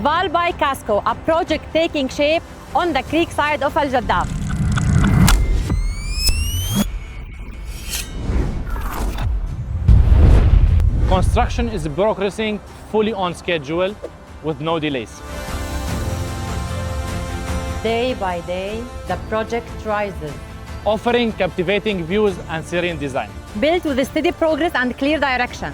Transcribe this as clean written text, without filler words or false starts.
VAL by Kasco, a project taking shape on the creek side of Al Jaddaf. Construction is progressing fully on schedule with no delays. Day by day, the project rises, Offering captivating views and serene design. built with steady progress and clear direction.